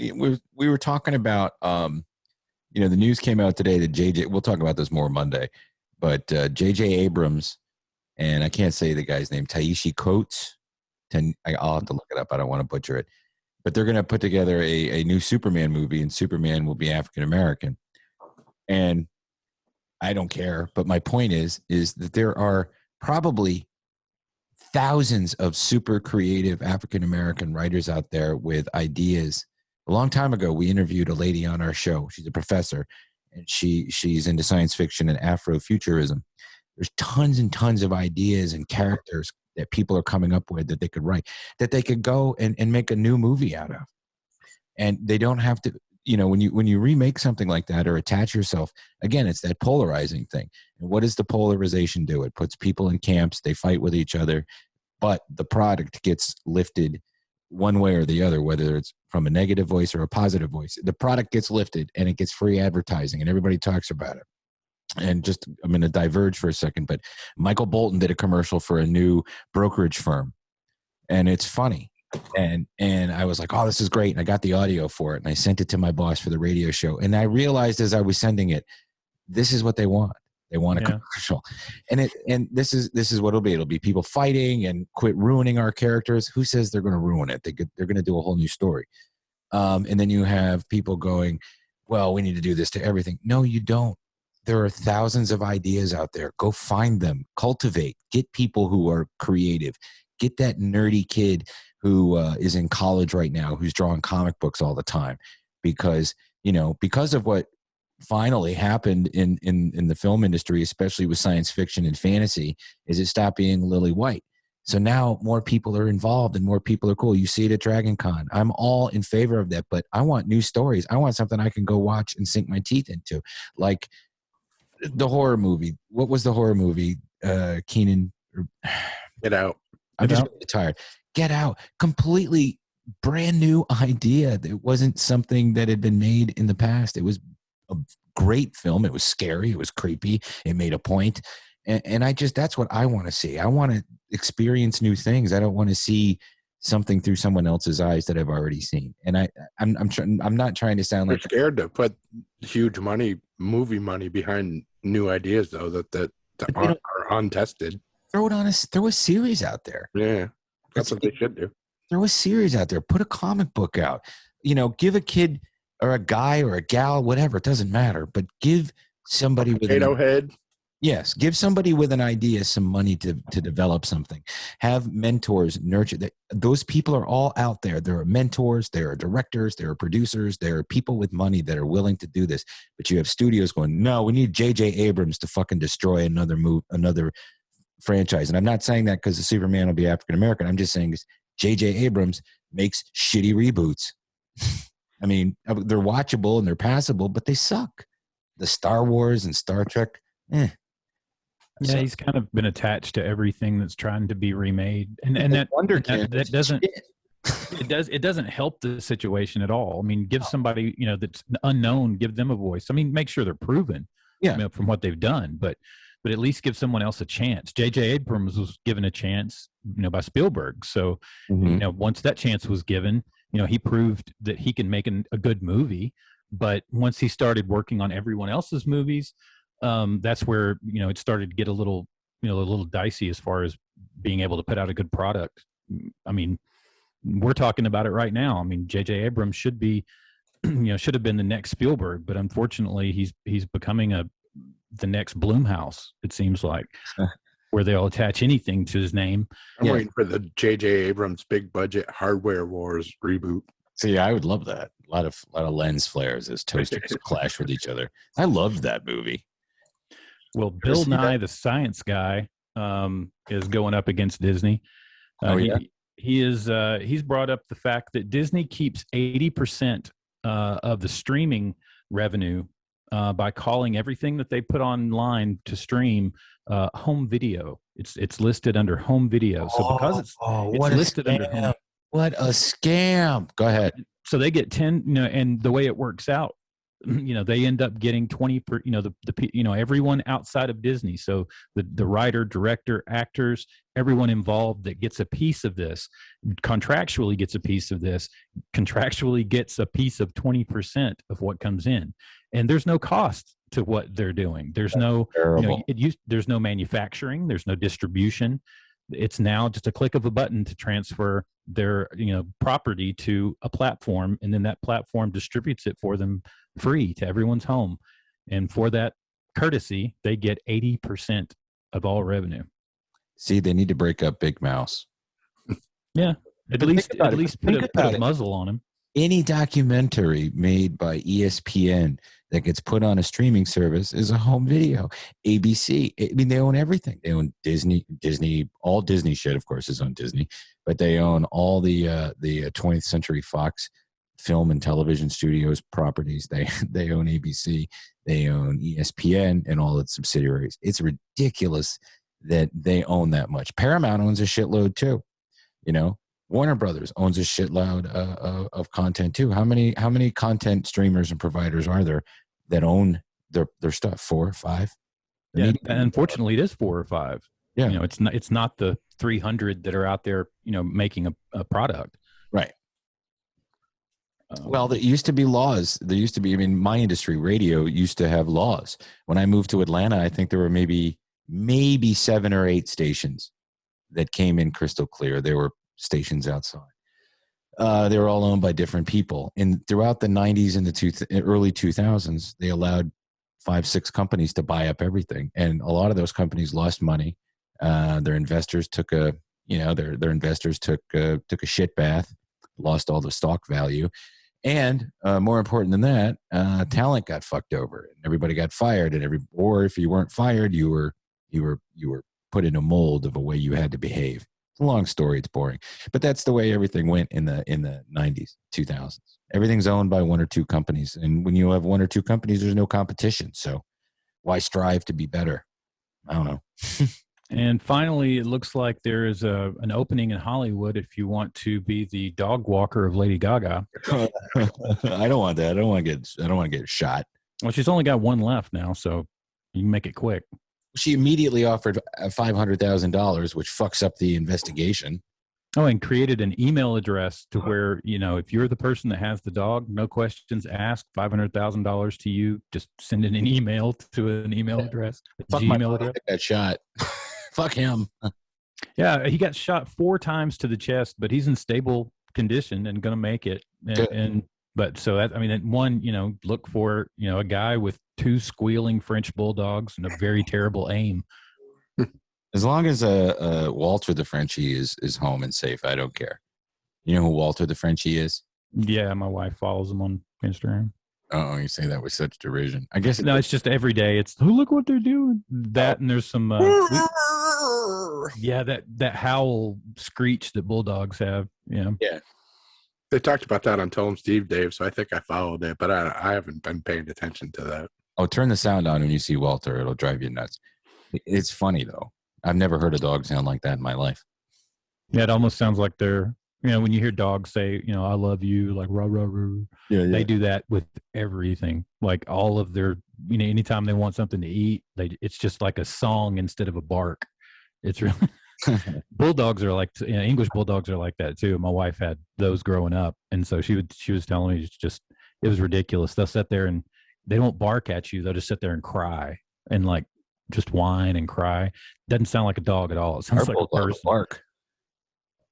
Speaker 1: We were talking about the news came out today that we'll talk about this more Monday, but J.J. Abrams, and I can't say the guy's name, Taishi Coates. I'll have to look it up. I don't want to butcher it. But they're going to put together a new Superman movie, and Superman will be African-American. And I don't care, but my point is that there are probably thousands of super creative African-American writers out there with ideas. A long time ago, we interviewed a lady on our show. She's a professor, and she's into science fiction and Afrofuturism. There's tons and tons of ideas and characters that people are coming up with that they could write, that they could go and make a new movie out of. And they don't have to, when you remake something like that or attach yourself, again, it's that polarizing thing. And what does the polarization do? It puts people in camps, they fight with each other, but the product gets lifted one way or the other, whether it's from a negative voice or a positive voice. The product gets lifted and it gets free advertising and everybody talks about it. And I'm going to diverge for a second, but Michael Bolton did a commercial for a new brokerage firm, and it's funny. And I was like, oh, this is great. And I got the audio for it, and I sent it to my boss for the radio show. And I realized as I was sending it, this is what they want. They want a commercial. And this is what it'll be. It'll be people fighting and quit ruining our characters. Who says they're going to ruin it? They're going to do a whole new story. And then you have people going, well, we need to do this to everything. No, you don't. There are thousands of ideas out there. Go find them, cultivate, get people who are creative, get that nerdy kid who is in college right now, who's drawing comic books all the time, because of what finally happened in the film industry, especially with science fiction and fantasy, is it stopped being lily white. So now more people are involved and more people are cool. You see it at Dragon Con. I'm all in favor of that, but I want new stories. I want something I can go watch and sink my teeth into. Like the horror movie. What was the horror movie? Keenan.
Speaker 2: Get Out.
Speaker 1: I'm just really tired. Get Out. Completely brand new idea. It wasn't something that had been made in the past. It was a great film. It was scary. It was creepy. It made a point. And I just, that's what I want to see. I want to experience new things. I don't want to see something through someone else's eyes that I've already seen. And I'm not trying to sound like
Speaker 2: They're scared to put huge movie money behind new ideas though that are untested.
Speaker 1: Throw a series out there.
Speaker 2: Yeah, that's what they should do.
Speaker 1: Throw a series out there. Put a comic book out. Give a kid or a guy or a gal, whatever. It doesn't matter. But give somebody with
Speaker 2: potato head.
Speaker 1: Yes, give somebody with an idea some money to develop something. Have mentors, nurture. Those people are all out there. There are mentors, there are directors, there are producers, there are people with money that are willing to do this. But you have studios going, no, we need J.J. Abrams to fucking destroy another franchise. And I'm not saying that because the Superman will be African American. I'm just saying J.J. Abrams makes shitty reboots. I mean, they're watchable and they're passable, but they suck. The Star Wars and Star Trek,
Speaker 3: Yeah, so, he's kind of been attached to everything that's trying to be remade, and that doesn't help the situation at all. I mean, give somebody that's unknown, give them a voice. I mean, make sure they're proven, from what they've done, but at least give someone else a chance. J.J. Abrams was given a chance, by Spielberg. So, once that chance was given, he proved that he can make a good movie. But once he started working on everyone else's movies, that's where it started to get a little dicey as far as being able to put out a good product. I mean, we're talking about it right now. I mean, J.J. Abrams should have been the next Spielberg, but unfortunately, he's becoming the next Blumhouse. It seems like where they'll attach anything to his name.
Speaker 2: I'm waiting for the J.J. Abrams big budget Hardware Wars reboot.
Speaker 1: See, I would love that. A lot of lens flares as toasters clash with each other. I loved that movie.
Speaker 3: Well, Bill Nye, the science guy, is going up against Disney. He's brought up the fact that Disney keeps 80% of the streaming revenue by calling everything that they put online to stream home video. It's listed under home video. So because it's listed under home,
Speaker 1: what a scam! Go ahead.
Speaker 3: So they get 10, and the way it works out, they end up getting 20 per, everyone outside of Disney. So the writer, director, actors, everyone involved that gets a piece of this, contractually gets a piece of this, contractually gets a piece of 20% of what comes in. And there's no cost to what they're doing. There's there's no manufacturing. There's no distribution. It's now just a click of a button to transfer their property to a platform, and then that platform distributes it for them free to everyone's home. And for that courtesy, they get 80% of all revenue.
Speaker 1: See, they need to break up Big Mouse.
Speaker 3: Yeah, at least put a muzzle on him.
Speaker 1: Any documentary made by ESPN that gets put on a streaming service is a home video. ABC, I mean, they own everything. They own Disney, all Disney shit, of course, is on Disney, but they own all the 20th Century Fox film and television studios properties. They own ABC, they own ESPN and all its subsidiaries. It's ridiculous that they own that much. Paramount owns a shitload too, Warner Brothers owns a shitload of content too. How many content streamers and providers are there that own their stuff? 4 or 5?
Speaker 3: Yeah, and unfortunately, it is 4 or 5.
Speaker 1: Yeah,
Speaker 3: it's not the 300 that are out there, making a product.
Speaker 1: Right. Well, there used to be laws. There used to be. I mean, my industry, radio, used to have laws. When I moved to Atlanta, I think there were maybe 7 or 8 stations that came in crystal clear. There were stations outside. They were all owned by different people. And throughout the 90s and the early 2000s, they allowed 5-6 companies to buy up everything. And a lot of those companies lost money. Their investors took a shit bath, lost all the stock value. And more important than that, talent got fucked over and everybody got fired. Or if you weren't fired, you were put in a mold of a way you had to behave. It's a long story. It's boring, but that's the way everything went in the 90s, 2000s. Everything's owned by one or two companies, and when you have one or two companies, there's no competition. So why strive to be better? I don't know.
Speaker 3: And finally, it looks like there is an opening in Hollywood if you want to be the dog walker of Lady Gaga.
Speaker 1: I don't want that. I don't want to get shot.
Speaker 3: Well, she's only got one left now, so you can make it quick.
Speaker 1: She immediately offered $500,000, which fucks up the investigation.
Speaker 3: Oh, and created an email address to where, if you're the person that has the dog, no questions asked, $500,000 to you, just send in an email to an email address.
Speaker 1: Fuck Gmail address. That shot. Fuck him.
Speaker 3: Yeah, he got shot 4 times to the chest, but he's in stable condition and going to make it. But look for, a guy with 2 squealing French bulldogs and a very terrible aim.
Speaker 1: As long as Walter the Frenchie is home and safe, I don't care. You know who Walter the Frenchie is?
Speaker 3: Yeah, my wife follows him on Instagram.
Speaker 1: Oh, you say that with such derision. I guess
Speaker 3: it's just every day. It's look what they're doing. That and there's some that howl screech that bulldogs have. Yeah.
Speaker 2: They talked about that on Tell 'em Steve, Dave, so I think I followed it, but I haven't been paying attention to that.
Speaker 1: Oh, turn the sound on when you see Walter. It'll drive you nuts. It's funny, though. I've never heard a dog sound like that in my life.
Speaker 3: Yeah, it almost sounds like they're, when you hear dogs say, I love you, like, rah, rah, rah. Yeah. They do that with everything. Like all of their, anytime they want something to eat, it's just like a song instead of a bark. It's really, bulldogs are like, English bulldogs are like that too. My wife had those growing up. And so she was telling me it was ridiculous. They'll sit there and they don't bark at you. They'll just sit there and cry and like, just whine and cry. Doesn't sound like a dog at all. It sounds like a person.
Speaker 1: Bark.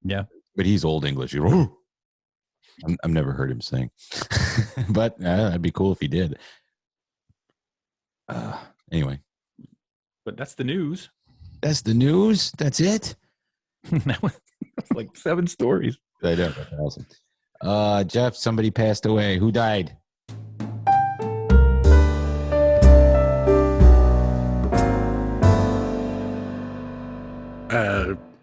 Speaker 3: Yeah,
Speaker 1: but he's old English. I've never heard him sing, but that'd be cool if he did. Anyway,
Speaker 3: but that's the news.
Speaker 1: That's the news. That's it.
Speaker 3: That was like 7 stories.
Speaker 1: I know. That's awesome. Jeff, somebody passed away. Who died?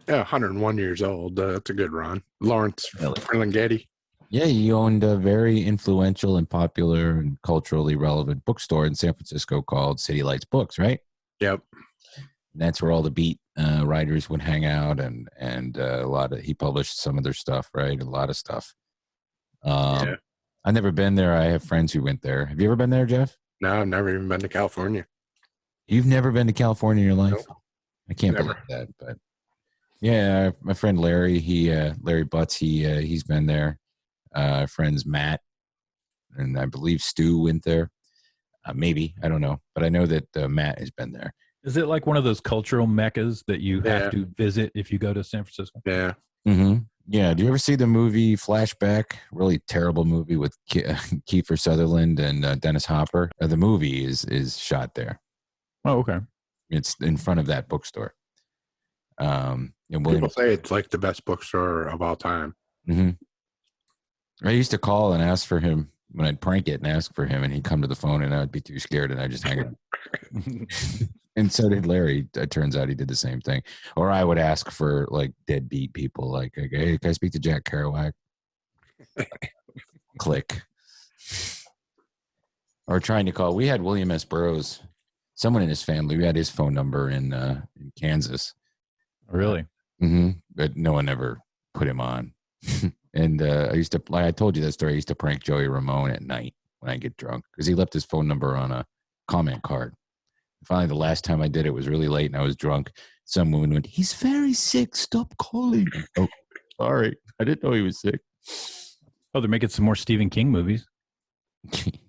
Speaker 2: 101 years old. That's a good run. Lawrence Ferlinghetti.
Speaker 1: Yeah, he owned a very influential and popular and culturally relevant bookstore in San Francisco called City Lights Books, right?
Speaker 2: Yep.
Speaker 1: And that's where all the beat writers would hang out, and he published some of their stuff, right? A lot of stuff. I've never been there. I have friends who went there. Have you ever been there, Jeff?
Speaker 2: No, I've never even been to California.
Speaker 1: You've never been to California in your life?
Speaker 2: Nope.
Speaker 1: I can't believe that, but yeah, my friend Larry, Larry Butts, he's been there. Friends Matt and I believe Stu went there. Maybe, I don't know, but I know that Matt has been there.
Speaker 3: Is it like one of those cultural meccas that you have to visit if you go to San Francisco?
Speaker 2: Yeah.
Speaker 1: Mm-hmm. Yeah. Do you ever see the movie Flashback? Really terrible movie with Kiefer Sutherland and Dennis Hopper. The movie is shot there.
Speaker 3: Oh, okay.
Speaker 1: It's in front of that bookstore.
Speaker 2: People say it's like the best bookstore of all time.
Speaker 1: Mm-hmm. I used to call and ask for him when I'd prank it and ask for him, and he'd come to the phone, and I'd be too scared, and I'd just hang up. And so did Larry. It turns out he did the same thing. Or I would ask for like deadbeat people, like, "Hey, can I speak to Jack Kerouac?" Click. Or trying to call. We had William S. Burroughs, someone in his family. We had his phone number in Kansas.
Speaker 3: Really?
Speaker 1: Mm-hmm. But no one ever put him on. And I told you that story. I used to prank Joey Ramone at night when I get drunk because he left his phone number on a comment card. Finally, the last time I did it was really late and I was drunk. Some woman went, "He's very sick. Stop calling." Oh, sorry. I didn't know he was sick.
Speaker 3: Oh, they're making some more Stephen King movies.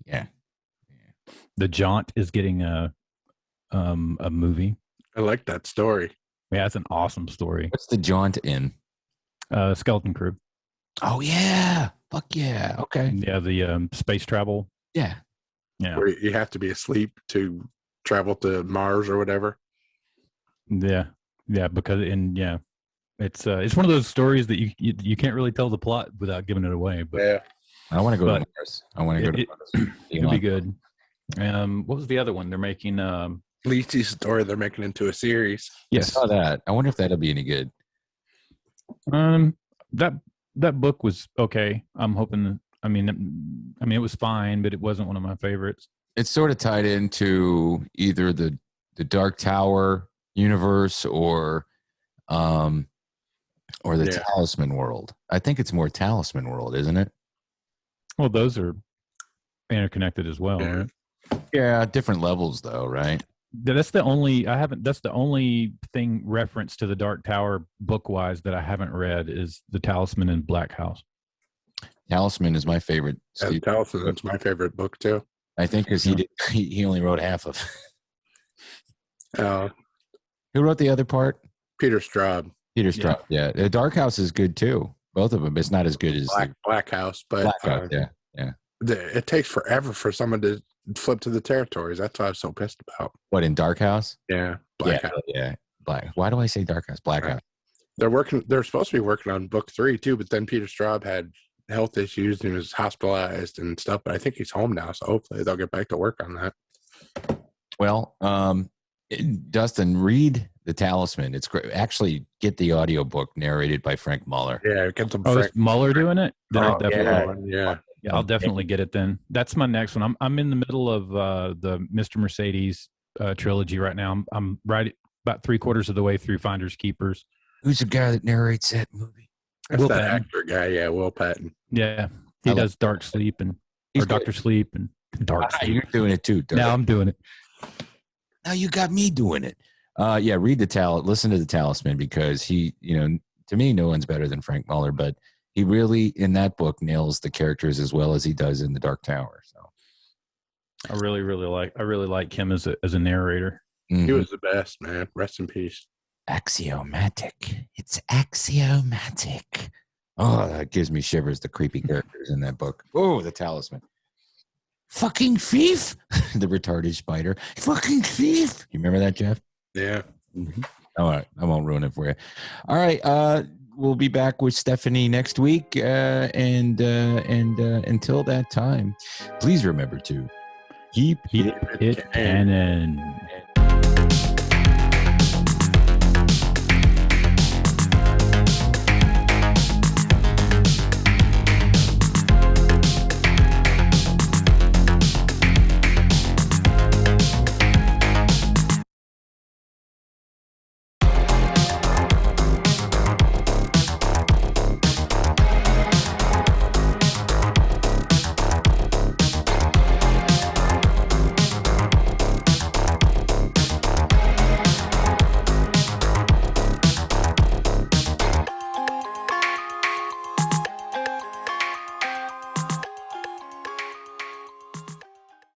Speaker 1: Yeah.
Speaker 3: The Jaunt is getting a movie.
Speaker 2: I like that story.
Speaker 3: Yeah, it's an awesome story.
Speaker 1: What's The Jaunt in?
Speaker 3: Skeleton Crew.
Speaker 1: Oh, yeah. Fuck yeah. Okay.
Speaker 3: Yeah, the space travel.
Speaker 1: Yeah.
Speaker 3: Yeah.
Speaker 2: Where you have to be asleep to travel to Mars or whatever.
Speaker 3: Yeah. Yeah, it's one of those stories that you can't really tell the plot without giving it away. But
Speaker 2: yeah.
Speaker 1: I want to go to Mars. I want to go to Mars.
Speaker 3: It'll be good. What was the other one? They're making
Speaker 2: Lee's story. They're making into a series.
Speaker 1: Yes. I saw that. I wonder if that'll be any good.
Speaker 3: That book was okay. I'm hoping. I mean, it was fine, but it wasn't one of my favorites.
Speaker 1: It's sort of tied into either the Dark Tower universe or the Talisman world. I think it's more Talisman world, isn't it?
Speaker 3: Well, those are interconnected as well, right?
Speaker 1: Yeah, different levels though, right?
Speaker 3: That's the only thing reference to the Dark Tower book-wise that I haven't read is the Talisman and Black House.
Speaker 1: Talisman is my favorite.
Speaker 2: Talisman is my favorite book too.
Speaker 1: I think because he only wrote half of it. Who wrote the other part?
Speaker 2: Peter Straub.
Speaker 1: Yeah. The Dark House is good too. Both of them. It's not as good as
Speaker 2: Black House, but
Speaker 1: Black House, yeah.
Speaker 2: It takes forever for someone to flip to the territories. That's what I was so pissed about.
Speaker 1: What, in Dark House?
Speaker 2: Yeah, Black House.
Speaker 1: Yeah, Black. Why do I say Dark House? Black House.
Speaker 2: They're supposed to be working on book 3 too, but then Peter Straub had health issues and he was hospitalized and stuff. But I think he's home now, so hopefully they'll get back to work on that.
Speaker 1: Well, Dustin, read The Talisman. It's great. Actually, get the audiobook narrated by Frank Muller.
Speaker 2: Yeah, get some.
Speaker 3: Is Muller doing it? Then I definitely,
Speaker 2: yeah.
Speaker 3: I'll definitely get it then. That's my next one. I'm in the middle of the Mr. Mercedes trilogy right now. I'm right about 3/4 of the way through Finders Keepers.
Speaker 1: Who's the guy that narrates that movie?
Speaker 2: That's that actor guy, yeah, Will Patton.
Speaker 3: Yeah, he does Dark Sleep or Dr. Sleep and Dark Sleep.
Speaker 1: You're doing it too, Dirk.
Speaker 3: Now I'm doing it.
Speaker 1: Now you got me doing it. Read listen to The Talisman because he, to me, no one's better than Frank Muller, but he really, in that book, nails the characters as well as he does in The Dark Tower. So
Speaker 3: I really like him as a narrator.
Speaker 2: Mm-hmm. He was the best, man. Rest in peace.
Speaker 1: Axiomatic. It's axiomatic. Oh, that gives me shivers, the creepy characters in that book. Oh, The Talisman. Fucking thief. The retarded spider. Fucking thief. You remember that, Jeff?
Speaker 2: Yeah.
Speaker 1: Mm-hmm. All right. I won't ruin it for you. All right. We'll be back with Stephanie next week. And until that time, please remember to keep
Speaker 3: it canon.